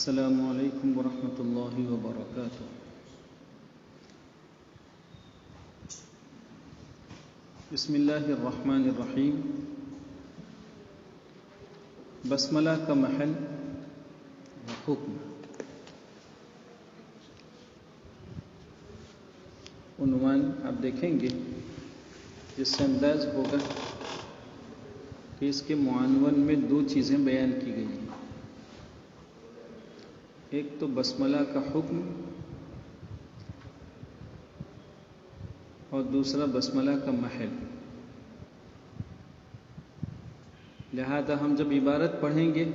السلام علیکم ورحمۃ اللہ وبرکاتہ۔ بسم اللہ الرحمن الرحیم۔ بسملہ کا محل و حکم۔ عنوان آپ دیکھیں گے جس سے انداز ہوگا کہ اس کے معنون میں دو چیزیں بیان کی گئی ہیں، ایک تو بسملہ کا حکم اور دوسرا بسملہ کا محل۔ لہذا ہم جب عبارت پڑھیں گے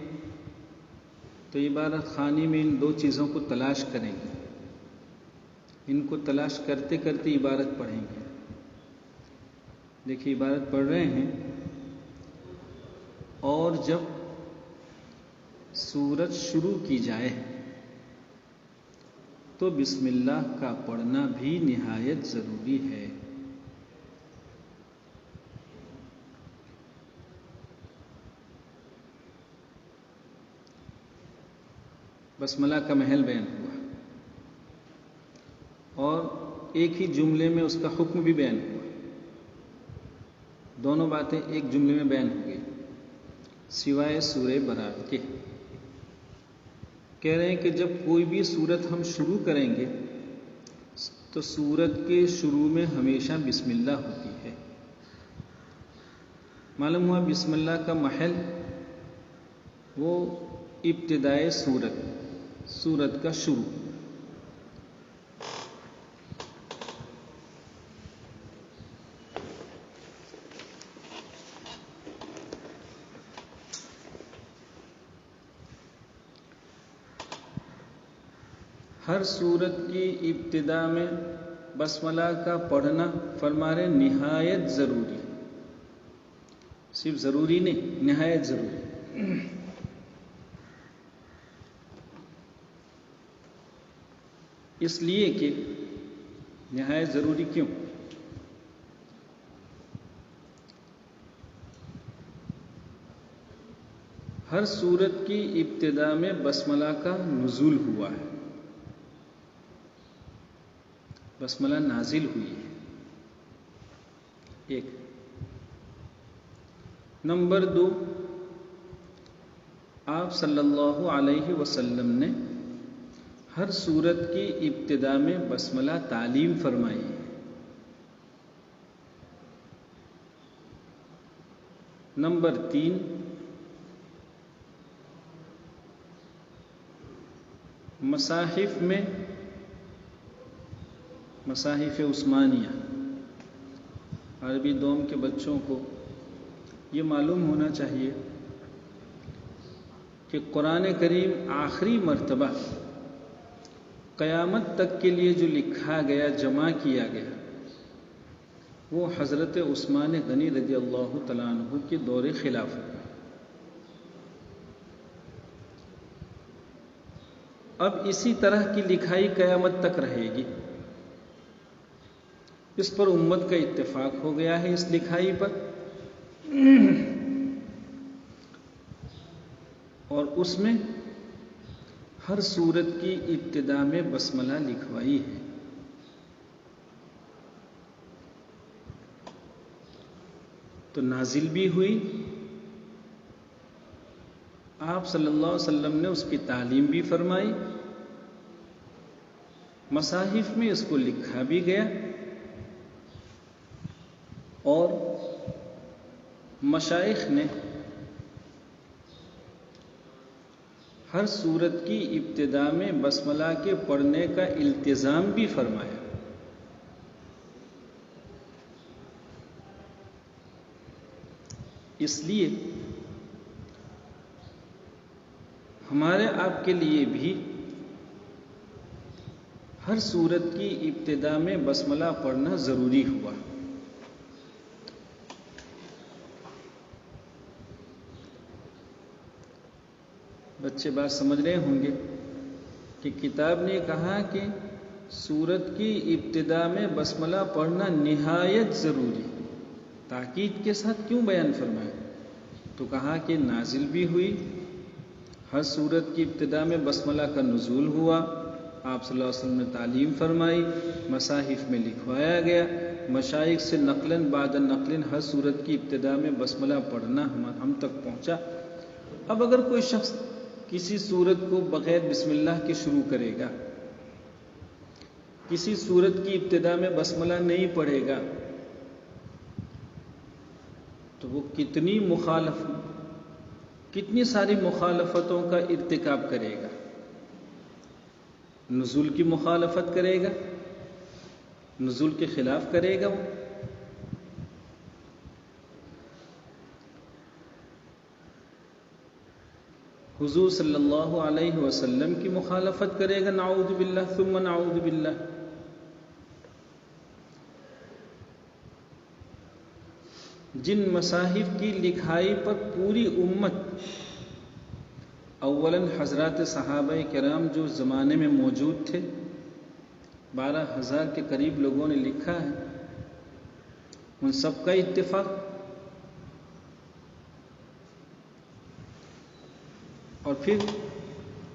تو عبارت خانی میں ان دو چیزوں کو تلاش کریں گے، ان کو تلاش کرتے کرتے عبارت پڑھیں گے۔ دیکھیے عبارت پڑھ رہے ہیں، اور جب سورت شروع کی جائے تو بسم اللہ کا پڑھنا بھی نہایت ضروری ہے۔ بسملہ کا محل بیان ہوا اور ایک ہی جملے میں اس کا حکم بھی بیان ہوا، دونوں باتیں ایک جملے میں بیان ہو گئی سوائے سورہ برات کے۔ کہہ رہے ہیں کہ جب کوئی بھی سورت ہم شروع کریں گے تو سورت کے شروع میں ہمیشہ بسم اللہ ہوتی ہے۔ معلوم ہوا بسم اللہ کا محل وہ ابتدائے سورت کا شروع۔ ہر سورت کی ابتدا میں بسملہ کا پڑھنا فرما رہے نہایت ضروری، صرف ضروری نہیں، نہایت ضروری۔ اس لیے کہ نہایت ضروری کیوں؟ ہر سورت کی ابتدا میں بسملہ کا نزول ہوا ہے، بسملہ نازل ہوئی ہے، ایک۔ نمبر دو، آپ صلی اللہ علیہ وسلم نے ہر سورت کی ابتدا میں بسملہ تعلیم فرمائی ہے۔ نمبر تین، مصاحف میں، مصاحف عثمانیہ، عربی دوم کے بچوں کو یہ معلوم ہونا چاہیے کہ قرآن کریم آخری مرتبہ قیامت تک کے لیے جو لکھا گیا، جمع کیا گیا، وہ حضرت عثمان غنی رضی اللہ تعالیٰ عنہ کے دور خلافت میں۔ اب اسی طرح کی لکھائی قیامت تک رہے گی، اس پر امت کا اتفاق ہو گیا ہے، اس لکھائی پر، اور اس میں ہر سورت کی ابتدا میں بسملہ لکھوائی ہے۔ تو نازل بھی ہوئی، آپ صلی اللہ علیہ وسلم نے اس کی تعلیم بھی فرمائی، مصاحف میں اس کو لکھا بھی گیا، اور مشائخ نے ہر سورت کی ابتدا میں بسملہ کے پڑھنے کا التزام بھی فرمایا۔ اس لیے ہمارے آپ کے لیے بھی ہر سورت کی ابتدا میں بسملہ پڑھنا ضروری ہوا۔ بچے بات سمجھ رہے ہوں گے کہ کتاب نے کہا کہ سورت کی ابتدا میں بسملہ پڑھنا نہایت ضروری، تاکید کے ساتھ کیوں بیان فرمایا؟ تو کہا کہ نازل بھی ہوئی، ہر صورت کی ابتدا میں بسملہ کا نزول ہوا، آپ صلی اللہ علیہ وسلم نے تعلیم فرمائی، مصاحف میں لکھوایا گیا، مشائخ سے نقلاً بعد نقلاً ہر صورت کی ابتدا میں بسملہ پڑھنا ہم تک پہنچا۔ اب اگر کوئی شخص کسی صورت کو بغیر بسم اللہ کے شروع کرے گا، کسی صورت کی ابتدا میں بسملہ نہیں پڑھے گا، تو وہ کتنی ساری مخالفتوں کا ارتکاب کرے گا۔ نزول کی مخالفت کرے گا، نزول کے خلاف کرے گا وہ۔ حضور صلی اللہ علیہ وسلم کی مخالفت کرے گا، نعوذ باللہ ثم نعوذ باللہ۔ جن مصاحف کی لکھائی پر پوری امت، اولاً حضرات صحابہ کرام جو زمانے میں موجود تھے، 12,000 کے قریب لوگوں نے لکھا ہے، ان سب کا اتفاق، اور پھر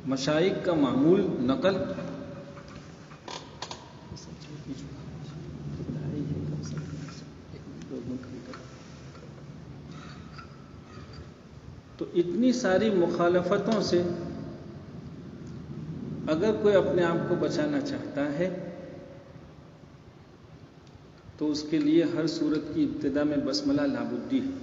مشائخ کا معمول نقل۔ تو اتنی ساری مخالفتوں سے اگر کوئی اپنے آپ کو بچانا چاہتا ہے تو اس کے لیے ہر صورت کی ابتدا میں بسملہ لابدی ہے۔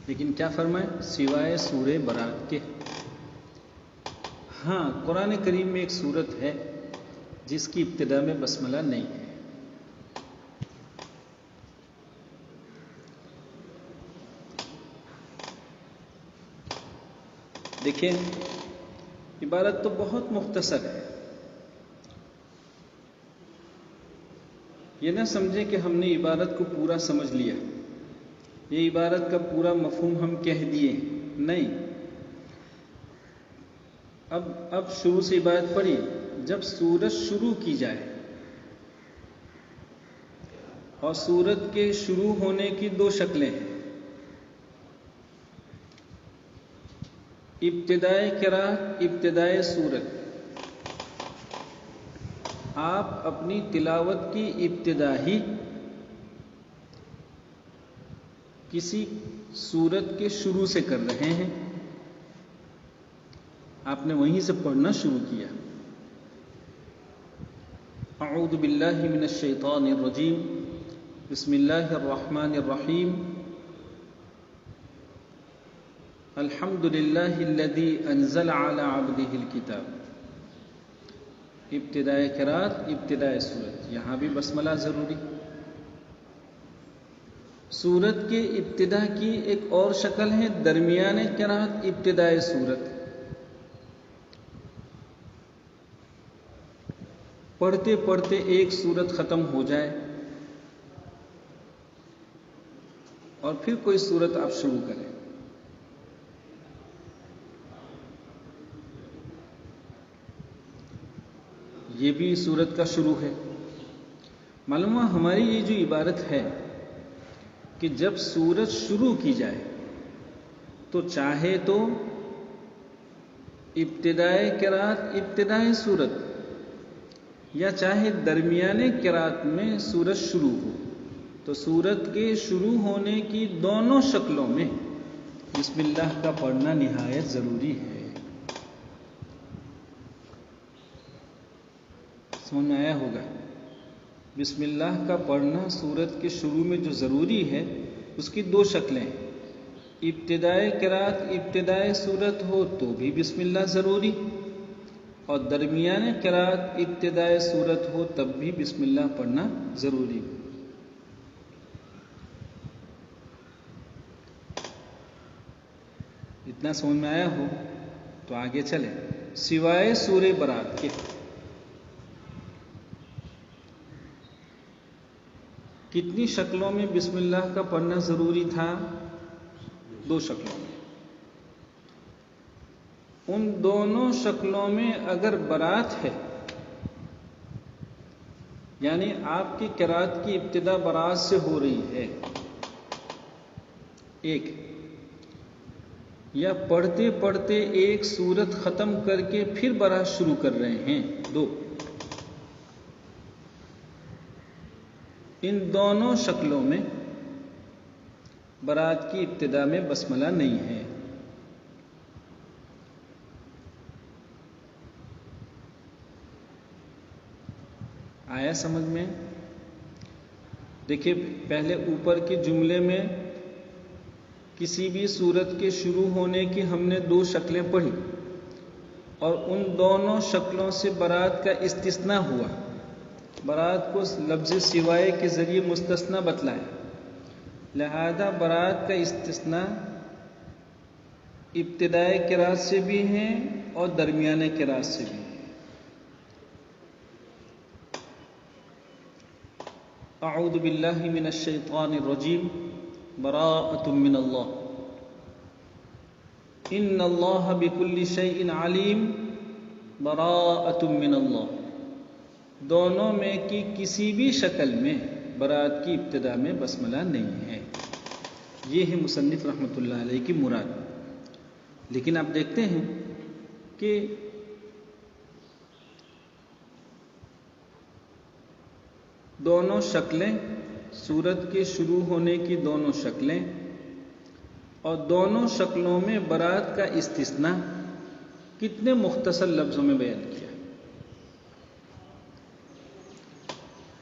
لیکن کیا فرمائے؟ سوائے سورہ برات کے۔ ہاں، قرآن کریم میں ایک صورت ہے جس کی ابتدا میں بسملہ نہیں ہے۔ دیکھیں، عبارت تو بہت مختصر ہے، یہ نہ سمجھیں کہ ہم نے عبارت کو پورا سمجھ لیا، یہ عبارت کا پورا مفہوم ہم کہہ دیے، نہیں۔ اب شروع سے عبارت پڑھی، جب سورت شروع کی جائے، اور سورت کے شروع ہونے کی دو شکلیں ہیں، ابتدائے قرات، ابتدائے سورت۔ آپ اپنی تلاوت کی ابتدا ہی کسی سورت کے شروع سے کر رہے ہیں، آپ نے وہیں سے پڑھنا شروع کیا۔ اعوذ باللہ من الشیطان الرجیم، بسم اللہ الرحمن الرحیم، الحمد للہ الذی انزل علی عبدہ الکتاب۔ ابتدائے قرات، ابتدائے سورت، یہاں بھی بسملہ ضروری۔ سورت کے ابتدا کی ایک اور شکل ہے درمیان قرات، ابتدائے سورت۔ پڑھتے پڑھتے ایک سورت ختم ہو جائے اور پھر کوئی سورت آپ شروع کریں۔ یہ بھی سورت کا شروع ہے۔ معلوم ہے ہماری یہ جو عبارت ہے کہ جب سورت شروع کی جائے تو چاہے تو ابتدائے قرات، ابتدائے سورت، یا چاہے درمیانے قرات میں سورت شروع ہو، تو سورت کے شروع ہونے کی دونوں شکلوں میں بسم اللہ کا پڑھنا نہایت ضروری ہے۔ سمجھ میں آیا ہوگا؟ بسم اللہ کا پڑھنا سورت کے شروع میں جو ضروری ہے، اس کی دو شکلیں ہیں، ابتدائے قرات، ابتدائے سورت ہو تو بھی بسم اللہ ضروری، اور درمیان قرات، ابتدائے سورت ہو تب بھی بسم اللہ پڑھنا ضروری۔ اتنا سمجھ میں آیا ہو تو آگے چلیں۔ سوائے سورہ برات کے، کتنی شکلوں میں بسم اللہ کا پڑھنا ضروری تھا؟ دو شکلوں میں۔ ان دونوں شکلوں میں اگر برات ہے، یعنی آپ کی قرات کی ابتدا برات سے ہو رہی ہے، ایک، یا پڑھتے پڑھتے ایک سورت ختم کر کے پھر برات شروع کر رہے ہیں، دو، ان دونوں شکلوں میں برات کی ابتدا میں بسملہ نہیں ہے۔ آیا سمجھ میں؟ دیکھیے پہلے اوپر کے جملے میں کسی بھی صورت کے شروع ہونے کی ہم نے دو شکلیں پڑھی اور ان دونوں شکلوں سے برات کا استثناء ہوا، برات کو لفظ سوائے کے ذریعے مستثنی بتلایا، لہذا برات کا استثناء ابتدائی قرات سے بھی ہے اور درمیانے قرات سے بھی ہے۔ اعوذ باللہ من الشیطان الرجیم، براءۃ من اللہ، ان اللہ بکل شیء علیم، براءۃ من اللہ، دونوں میں کی کسی بھی شکل میں برات کی ابتدا میں بسملہ نہیں ہے۔ یہ ہے مصنف رحمۃ اللہ علیہ کی مراد۔ لیکن آپ دیکھتے ہیں کہ دونوں شکلیں، سورت کے شروع ہونے کی دونوں شکلیں اور دونوں شکلوں میں برات کا استثناء کتنے مختصر لفظوں میں بیان کیا۔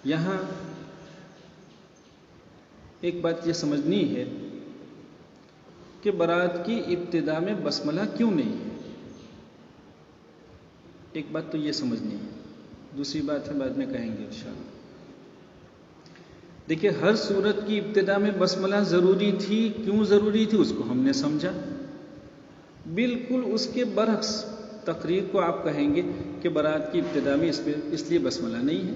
یہاں ایک بات یہ سمجھنی ہے کہ برات کی ابتدا میں بسملہ کیوں نہیں ہے۔ ایک بات تو یہ سمجھنی ہے، دوسری بات ہے بعد میں کہیں گے انشاءاللہ۔ دیکھیے ہر سورت کی ابتدا میں بسملہ ضروری تھی، کیوں ضروری تھی اس کو ہم نے سمجھا۔ بالکل اس کے برعکس تقریر کو آپ کہیں گے کہ برات کی ابتدا میں اس لیے بسملہ نہیں ہے،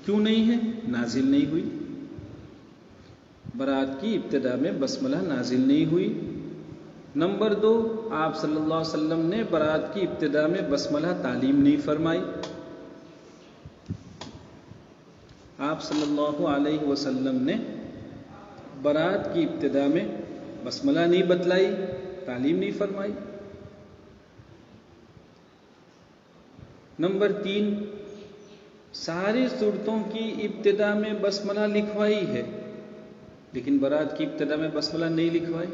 کیوں نہیں ہے؟ نازل نہیں ہوئی۔ برات کی ابتدا میں بسملہ نازل نہیں ہوئی۔ نمبر دو، آپ صلی اللہ علیہ وسلم نے برات کی ابتدا میں بسملہ تعلیم نہیں فرمائی۔ آپ صلی اللہ علیہ وسلم نے برات کی ابتدا میں بسملہ نہیں بتلائی، تعلیم نہیں فرمائی۔ نمبر تین، ساری صورتوں کی ابتدا میں بسملہ لکھوائی ہے لیکن برات کی ابتدا میں بسملہ نہیں لکھوائی۔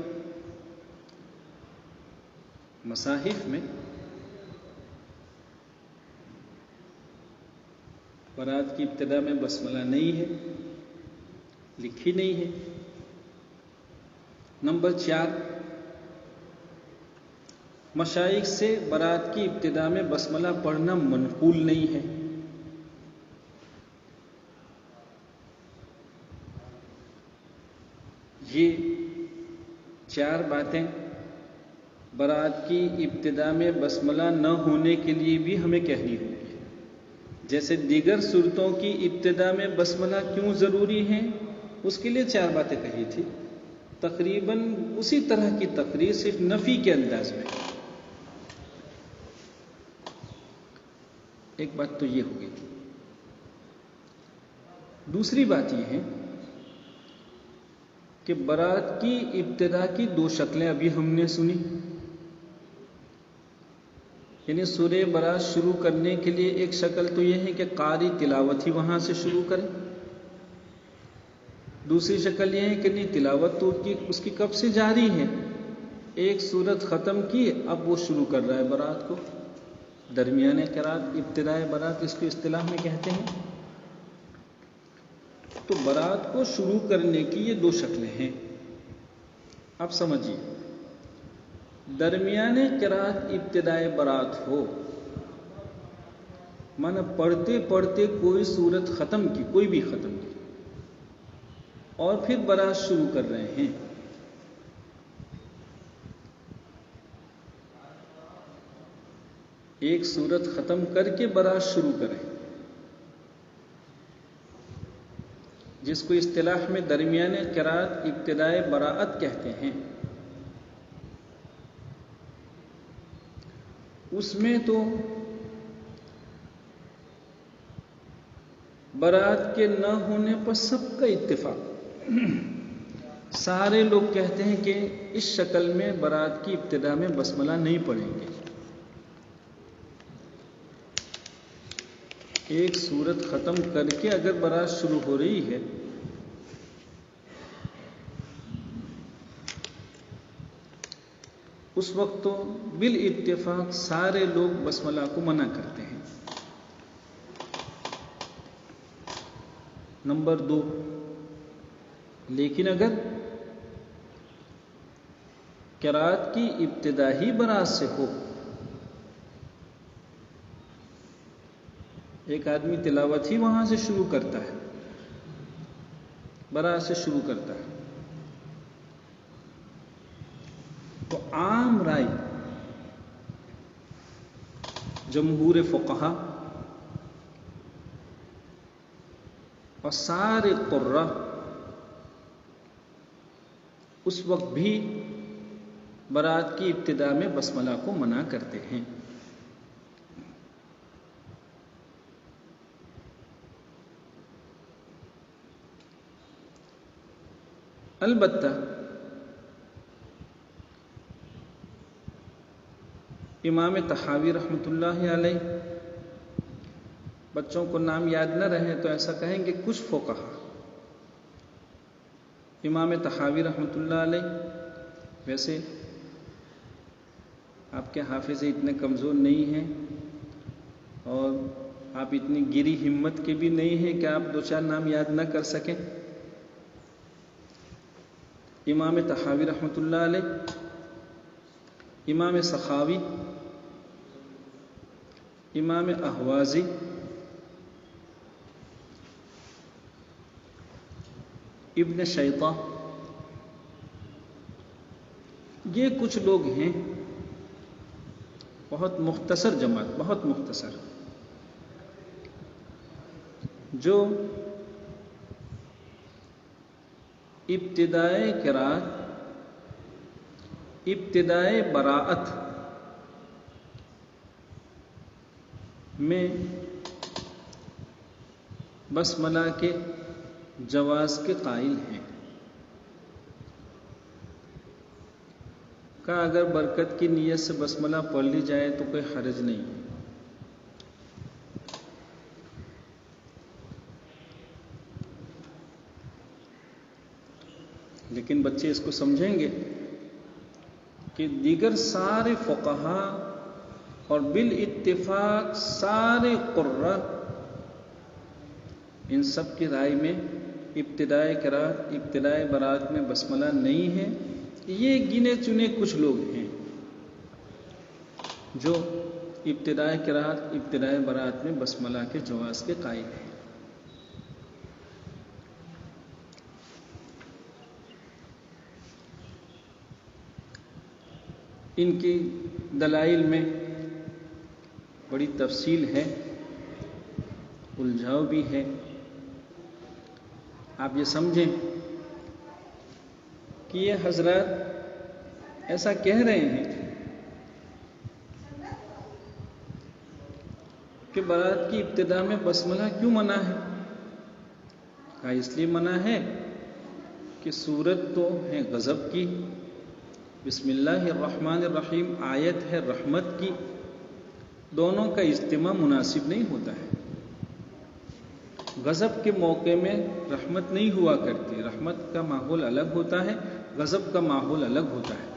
مصاحف میں برات کی ابتدا میں بسملہ نہیں ہے، لکھی نہیں ہے۔ نمبر چار، مشائخ سے برات کی ابتدا میں بسملہ پڑھنا منقول نہیں ہے۔ یہ چار باتیں برات کی ابتدا میں بسملہ نہ ہونے کے لیے بھی ہمیں کہنی ہوگی۔ جیسے دیگر صورتوں کی ابتدا میں بسملہ کیوں ضروری ہے، اس کے لیے چار باتیں کہی تھی، تقریباً اسی طرح کی تقریر صرف نفی کے انداز میں۔ ایک بات تو یہ ہوگی۔ دوسری بات یہ ہے کہ برات کی ابتدا کی دو شکلیں ابھی ہم نے سنی، یعنی سورہ برات شروع کرنے کے لیے ایک شکل تو یہ ہے کہ قاری تلاوت ہی وہاں سے شروع کرے، دوسری شکل یہ ہے کہ نہیں، تلاوت تو اس کی کب سے جاری ہے، ایک سورت ختم کی اب وہ شروع کر رہا ہے برات کو، درمیانے قرات، ابتدائے برات اس کو اصطلاح میں کہتے ہیں۔ تو برات کو شروع کرنے کی یہ دو شکلیں ہیں۔ اب سمجھیے، درمیانے قرات ابتدائے برات ہو، مانا پڑھتے پڑھتے کوئی سورت ختم کی، کوئی بھی ختم کی، اور پھر برات شروع کر رہے ہیں، ایک سورت ختم کر کے برات شروع کریں، جس کو اصطلاح میں درمیانے قرات ابتدائے براءت کہتے ہیں۔ اس میں تو برات کے نہ ہونے پر سب کا اتفاق، سارے لوگ کہتے ہیں کہ اس شکل میں برات کی ابتدا میں بسملہ نہیں پڑھیں گے۔ ایک سورت ختم کر کے اگر برات شروع ہو رہی ہے اس وقت تو بالاتفاق سارے لوگ بسملہ کو منع کرتے ہیں۔ نمبر 2، لیکن اگر قرات کی ابتدا ہی برات سے ہو، ایک آدمی تلاوت ہی وہاں سے شروع کرتا ہے، برات سے شروع کرتا ہے، تو عام رائے جمہور فقہا اور سارے قراء اس وقت بھی برات کی ابتدا میں بسملہ کو منع کرتے ہیں۔ البتہ امام طحاوی رحمۃ اللہ علیہ، بچوں کو نام یاد نہ رہے تو ایسا کہیں گے کچھ فقہا، امام طحاوی رحمۃ اللہ علیہ، ویسے آپ کے حافظ اتنے کمزور نہیں ہیں اور آپ اتنی گری ہمت کے بھی نہیں ہیں کہ آپ 2-4 نام یاد نہ کر سکیں۔ امام طحاوی رحمۃ اللہ علیہ، امام سخاوی، امام احوازی، ابن شیطہ، یہ کچھ لوگ ہیں، بہت مختصر جماعت، بہت مختصر، جو ابتدائے قرات، ابتدائے براءت میں بسملہ کے جواز کے قائل ہیں، کہ اگر برکت کی نیت سے بسملہ پڑھ لی جائے تو کوئی حرج نہیں۔ لیکن بچے اس کو سمجھیں گے کہ دیگر سارے فقہا اور بالاتفاق سارے قراء، ان سب کی رائے میں ابتدائے قرات، ابتدائے برات میں بسملہ نہیں ہے۔ یہ گنے چنے کچھ لوگ ہیں جو ابتدائے قرات، ابتدائے برات میں بسملہ کے جواز کے قائل ہیں۔ ان کی دلائل میں بڑی تفصیل ہے، الجھاؤ بھی ہے۔ آپ یہ سمجھیں کہ یہ حضرات ایسا کہہ رہے ہیں کہ برات کی ابتدا میں بسملہ کیوں منع ہے؟ کہا اس لیے منع ہے کہ سورت تو ہے غضب کی، بسم اللہ الرحمن الرحیم آیت ہے رحمت کی، دونوں کا اجتماع مناسب نہیں ہوتا ہے۔ غضب کے موقع میں رحمت نہیں ہوا کرتی، رحمت کا ماحول الگ ہوتا ہے، غضب کا ماحول الگ ہوتا ہے۔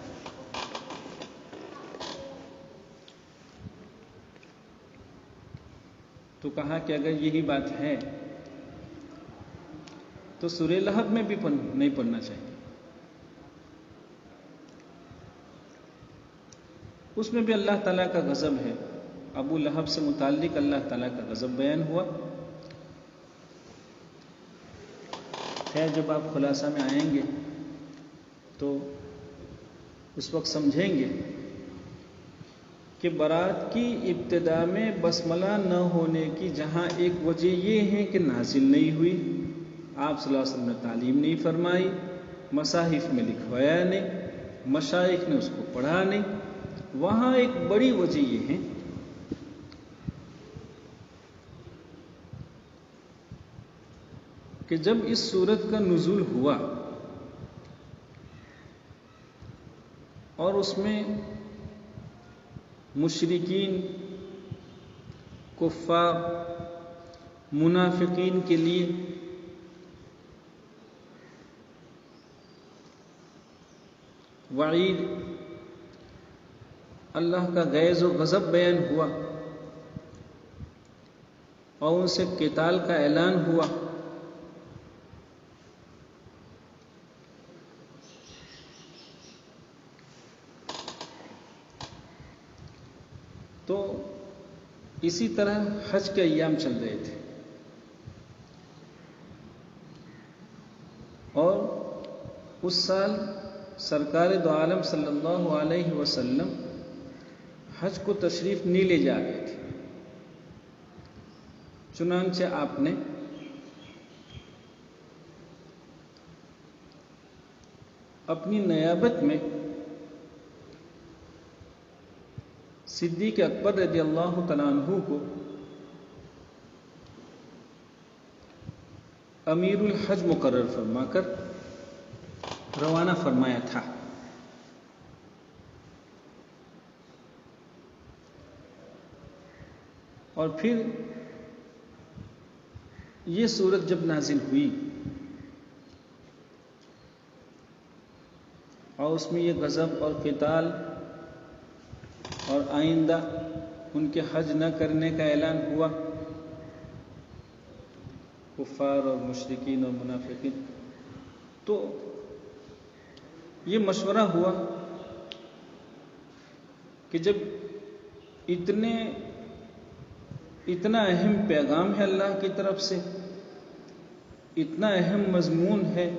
تو کہا کہ اگر یہی بات ہے تو سورہ لہب میں بھی نہیں پڑھنا چاہیے، اس میں بھی اللہ تعالیٰ کا غضب ہے، ابو لہب سے متعلق اللہ تعالیٰ کا غضب بیان ہوا۔ خیر جب آپ خلاصہ میں آئیں گے تو اس وقت سمجھیں گے کہ برات کی ابتدا میں بسملہ نہ ہونے کی جہاں ایک وجہ یہ ہے کہ نازل نہیں ہوئی، آپ صلی اللہ علیہ وسلم نے تعلیم نہیں فرمائی، مصاحف میں لکھوایا نہیں، مشائخ نے اس کو پڑھا نہیں، وہاں ایک بڑی وجہ یہ ہے کہ جب اس سورت کا نزول ہوا اور اس میں مشرکین، کفار، منافقین کے لیے وعید، اللہ کا غیظ و غضب بیان ہوا اور ان سے قتال کا اعلان ہوا، تو اسی طرح حج کے ایام چل رہے تھے اور اس سال سرکار دو عالم صلی اللہ علیہ وسلم حج کو تشریف نہیں لے جا رہے تھے، چنانچہ آپ نے اپنی نیابت میں صدیق اکبر رضی اللہ تعالیٰ عنہ کو امیر الحج مقرر فرما کر روانہ فرمایا تھا۔ اور پھر یہ سورت جب نازل ہوئی اور اس میں یہ غضب اور قتال اور آئندہ ان کے حج نہ کرنے کا اعلان ہوا، کفار اور مشرکین اور منافقین، تو یہ مشورہ ہوا کہ جب اتنا اہم پیغام ہے اللہ کی طرف سے، اتنا اہم مضمون ہے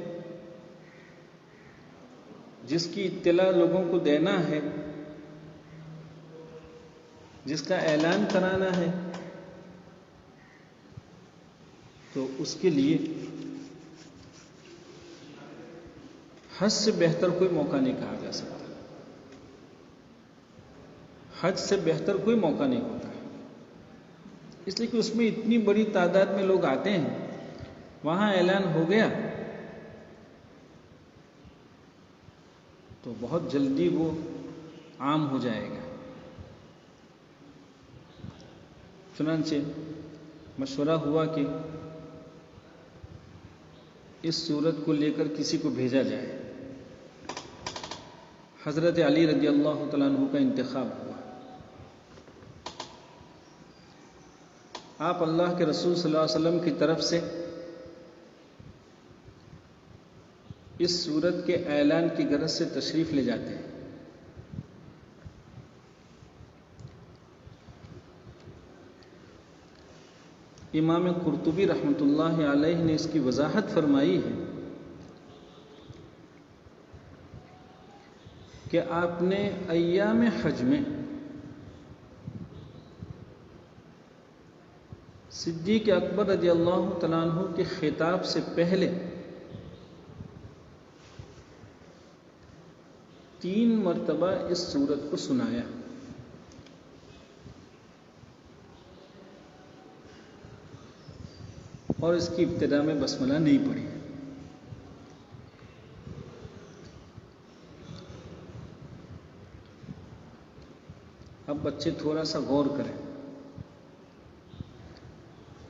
جس کی اطلاع لوگوں کو دینا ہے، جس کا اعلان کرانا ہے، تو اس کے لیے حج سے بہتر کوئی موقع نہیں کہا جا سکتا، حج سے بہتر کوئی موقع نہیں ہوتا، اس لیے کہ اس میں اتنی بڑی تعداد میں لوگ آتے ہیں، وہاں اعلان ہو گیا تو بہت جلدی وہ عام ہو جائے گا۔ چنانچہ مشورہ ہوا کہ اس سورت کو لے کر کسی کو بھیجا جائے۔ حضرت علی رضی اللہ تعالیٰ عنہ کا انتخاب ہوا۔ آپ اللہ کے رسول صلی اللہ علیہ وسلم کی طرف سے اس سورت کے اعلان کی غرض سے تشریف لے جاتے ہیں۔ امام قرطبی رحمۃ اللہ علیہ نے اس کی وضاحت فرمائی ہے کہ آپ نے ایام حج میں صدیق اکبر رضی اللہ تعالیٰ عنہ کے خطاب سے پہلے 3 مرتبہ اس سورت کو سنایا، اور اس کی ابتدا میں بسملہ نہیں پڑھی۔ اب بچے تھوڑا سا غور کریں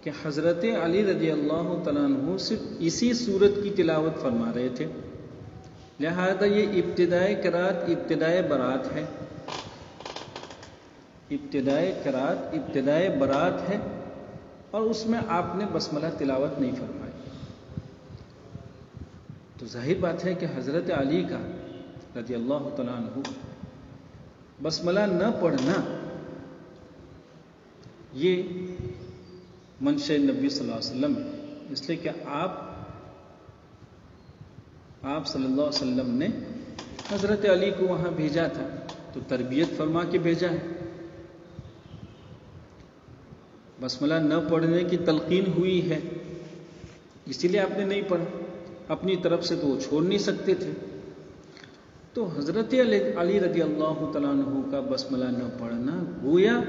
کہ حضرت علی رضی اللہ تعالیٰ عنہ صرف اسی سورت کی تلاوت فرما رہے تھے، لہذا یہ ابتدائے قرات ابتدائے برات ہے، ابتدائے قرات ابتدائے برات ہے، اور اس میں آپ نے بسملہ تلاوت نہیں فرمائی۔ تو ظاہر بات ہے کہ حضرت علی کا رضی اللہ تعالیٰ عنہ بسملہ نہ پڑھنا یہ منشا نبی صلی اللہ علیہ وسلم ہے، اس لیے کہ آپ صلی اللہ علیہ وسلم نے حضرت علی کو وہاں بھیجا تھا تو تربیت فرما کے بھیجا ہے۔ بسملہ نہ پڑھنے کی تلقین ہوئی ہے، اسی لیے آپ نے نہیں پڑھا، اپنی طرف سے تو وہ چھوڑ نہیں سکتے تھے۔ تو حضرت علی رضی اللہ تعالیٰ عنہ کا بسملہ نہ پڑھنا گویا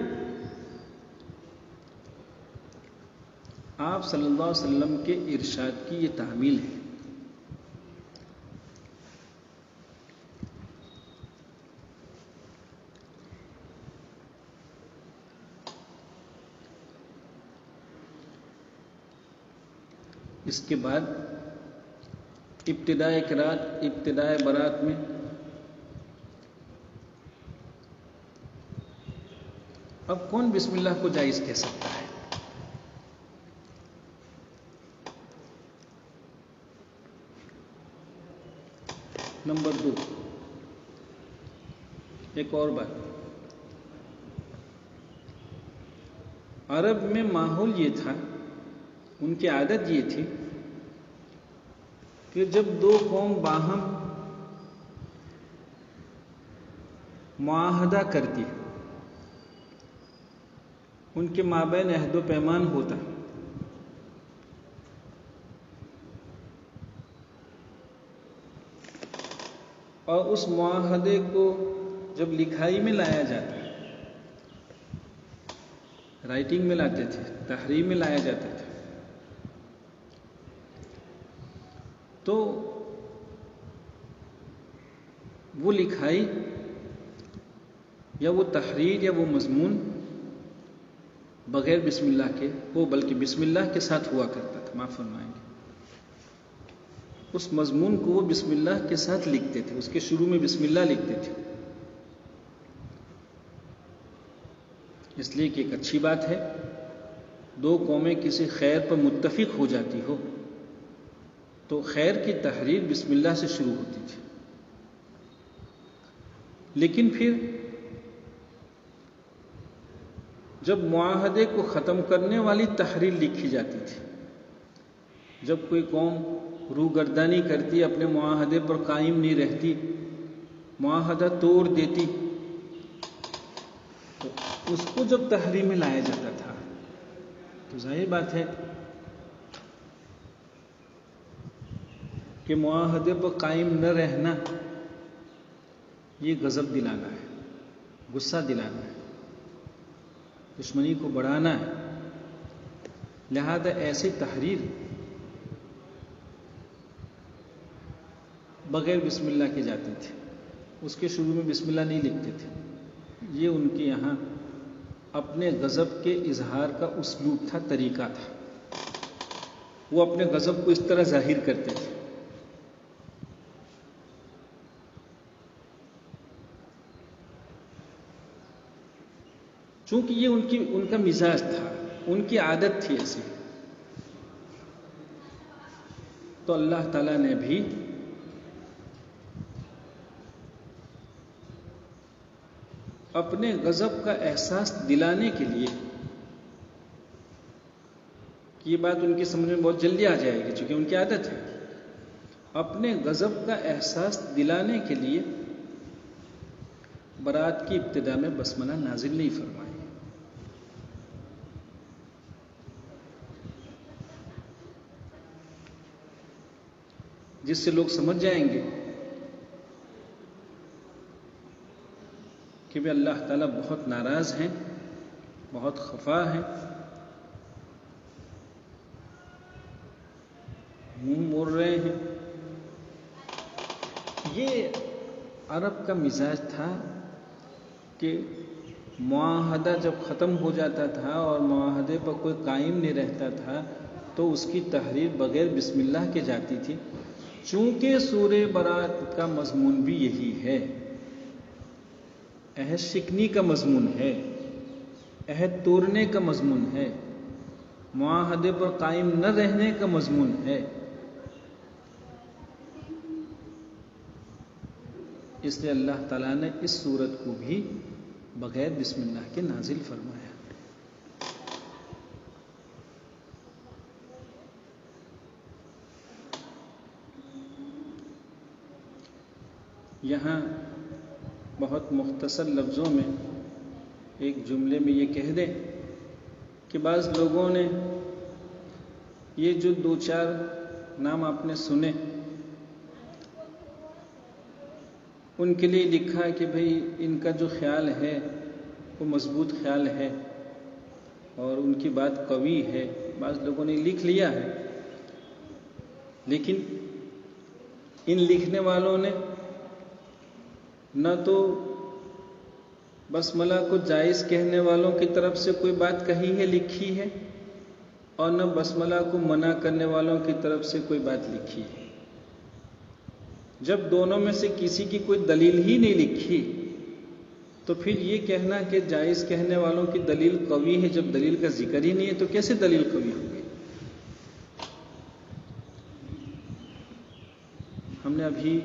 آپ صلی اللہ علیہ وسلم کے ارشاد کی یہ تعمیل ہے. اس کے بعد ابتدائے قرات ابتدائے برات میں اب کون بسم اللہ کو جائز کہہ سکتا ہے؟ نمبر 2، ایک اور بات، عرب میں ماحول یہ تھا، ان کی عادت یہ تھی کہ جب دو قوم باہم معاہدہ کرتی، ان کے مابین عہد و پیمان ہوتا، اور اس معاہدے کو جب لکھائی میں لایا جاتا، رائٹنگ میں لاتے تھے، تحریر میں لایا جاتا تھا، تو وہ لکھائی یا وہ تحریر یا وہ مضمون بغیر بسم اللہ کے ہو، بلکہ بسم اللہ کے ساتھ ہوا کرتا تھا. معاف فرمائیں گے، اس مضمون کو وہ بسم اللہ کے ساتھ لکھتے تھے، اس کے شروع میں بسم اللہ لکھتے تھے، اس لیے کہ ایک اچھی بات ہے دو قومیں کسی خیر پر متفق ہو جاتی ہو تو خیر کی تحریر بسم اللہ سے شروع ہوتی تھی. لیکن پھر جب معاہدے کو ختم کرنے والی تحریر لکھی جاتی تھی، جب کوئی قوم روگردانی کرتی، اپنے معاہدے پر قائم نہیں رہتی، معاہدہ توڑ دیتی، تو اس کو جب تحریر میں لایا جاتا تھا تو ظاہر بات ہے کہ معاہدے پر قائم نہ رہنا یہ غضب دلانا ہے، غصہ دلانا ہے، دشمنی کو بڑھانا ہے. لہذا ایسی تحریر بغیر بسم اللہ کے جاتی تھی، اس کے شروع میں بسم اللہ نہیں لکھتے تھے. یہ ان کے یہاں اپنے غضب کے اظہار کا اسلوب تھا، طریقہ تھا، وہ اپنے غضب کو اس طرح ظاہر کرتے تھے. چونکہ یہ ان کا مزاج تھا، ان کی عادت تھی ایسی، تو اللہ تعالیٰ نے بھی اپنے غضب کا احساس دلانے کے لیے، یہ بات ان کی سمجھ میں بہت جلدی آ جائے گی چونکہ ان کی عادت ہے، اپنے غضب کا احساس دلانے کے لیے برات کی ابتدا میں بسملہ نازل نہیں فرمائی، جس سے لوگ سمجھ جائیں گے کہ بھی اللہ تعالیٰ بہت ناراض ہیں، بہت خفا ہیں، منہ موڑ رہے ہیں. یہ عرب کا مزاج تھا کہ معاہدہ جب ختم ہو جاتا تھا اور معاہدے پر کوئی قائم نہیں رہتا تھا تو اس کی تحریر بغیر بسم اللہ کے جاتی تھی. چونکہ سورہ برات کا مضمون بھی یہی ہے، عہد شکنی کا مضمون ہے، عہد توڑنے کا مضمون ہے، معاہدے پر قائم نہ رہنے کا مضمون ہے، اس لیے اللہ تعالیٰ نے اس سورت کو بھی بغیر بسم اللہ کے نازل فرمایا. یہاں بہت مختصر لفظوں میں ایک جملے میں یہ کہہ دیں کہ بعض لوگوں نے یہ جو 2-4 نام آپ نے سنے، ان کے لیے لکھا کہ بھئی ان کا جو خیال ہے وہ مضبوط خیال ہے اور ان کی بات قوی ہے، بعض لوگوں نے لکھ لیا ہے، لیکن ان لکھنے والوں نے نہ تو بسملہ کو جائز کہنے والوں کی طرف سے کوئی بات کہی ہے، لکھی ہے، اور نہ بسملہ کو منع کرنے والوں کی طرف سے کوئی بات لکھی ہے۔ جب دونوں میں سے کسی کی کوئی دلیل ہی نہیں لکھی تو پھر یہ کہنا کہ جائز کہنے والوں کی دلیل قوی ہے، جب دلیل کا ذکر ہی نہیں ہے تو کیسے دلیل قوی ہوگی؟ ہم نے ابھی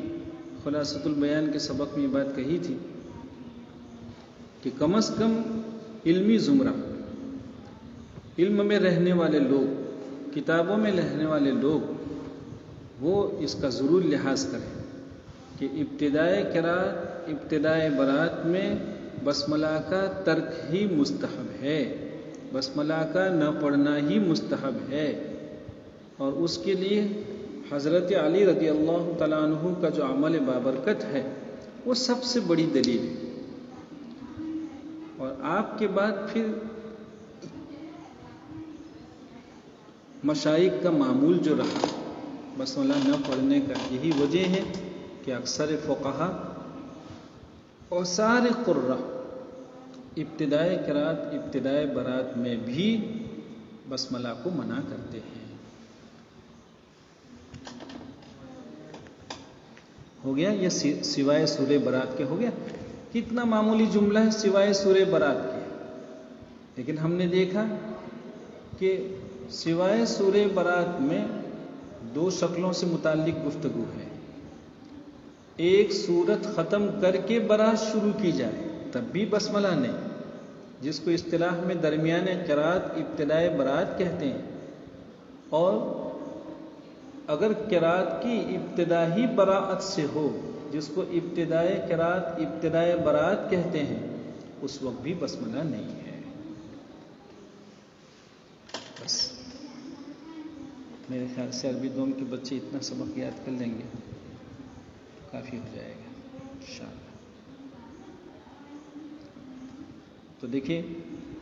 خلاصۃ البیان کے سبق میں یہ بات کہی تھی کہ کم از کم علمی زمرہ، علم میں رہنے والے لوگ، کتابوں میں رہنے والے لوگ، وہ اس کا ضرور لحاظ کریں کہ ابتدائے قرات، ابتدائے برات میں بسملہ کا ترک ہی مستحب ہے، بسملہ کا نہ پڑھنا ہی مستحب ہے، اور اس کے لیے حضرت علی رضی اللہ تعالیٰ عنہ کا جو عمل بابرکت ہے وہ سب سے بڑی دلیل ہے۔ اور آپ کے بعد پھر مشائخ کا معمول جو رہا بسملہ نہ پڑھنے کا، یہی وجہ ہے کہ اکثر فقہا اور سارے قرہ ابتدائے قرات، ابتدائے برات میں بھی بسملہ کو منع کرتے ہیں۔ ہو گیا یہ سوائے سورہ برات کے، ہو گیا کتنا معمولی جملہ ہے سوائے سورہ برات کے، لیکن ہم نے دیکھا کہ سوائے سورہ برات میں دو شکلوں سے متعلق گفتگو ہے۔ ایک سورت ختم کر کے برات شروع کی جائے تب بھی بسملہ نہیں، جس کو اصطلاح میں درمیان قرات ابتدائے برات کہتے ہیں، اور اگر قرات کی ابتدا ہی براءت سے ہو، جس کو ابتدائے قرات ابتدائے برات کہتے ہیں، اس وقت بھی بسملہ نہیں ہے۔ بس میرے خیال سے عربی دوم کے بچے اتنا سبق یاد کر لیں گے کافی ہو جائے گا انشاءاللہ۔ تو دیکھیں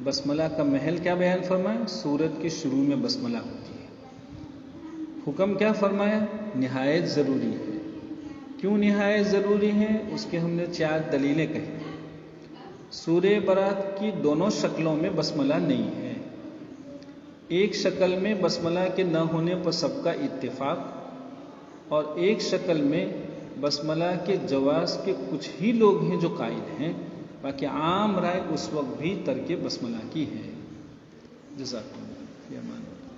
بسملہ کا محل کیا بیان فرمایا؟ سورت کے شروع میں بسملہ ہوتی ہے۔ حکم کیا فرمایا؟ نہایت ضروری ہے۔ کیوں نہایت ضروری ہے؟ اس کے ہم نے 4 دلیلیں کہیں۔ سورہ برات کی دونوں شکلوں میں بسملہ نہیں ہے۔ ایک شکل میں بسملہ کے نہ ہونے پر سب کا اتفاق، اور ایک شکل میں بسملہ کے جواز کے کچھ ہی لوگ ہیں جو قائل ہیں، باقی عام رائے اس وقت بھی ترک بسملہ کی ہے۔ جزاکم اللہ، فی امان اللہ۔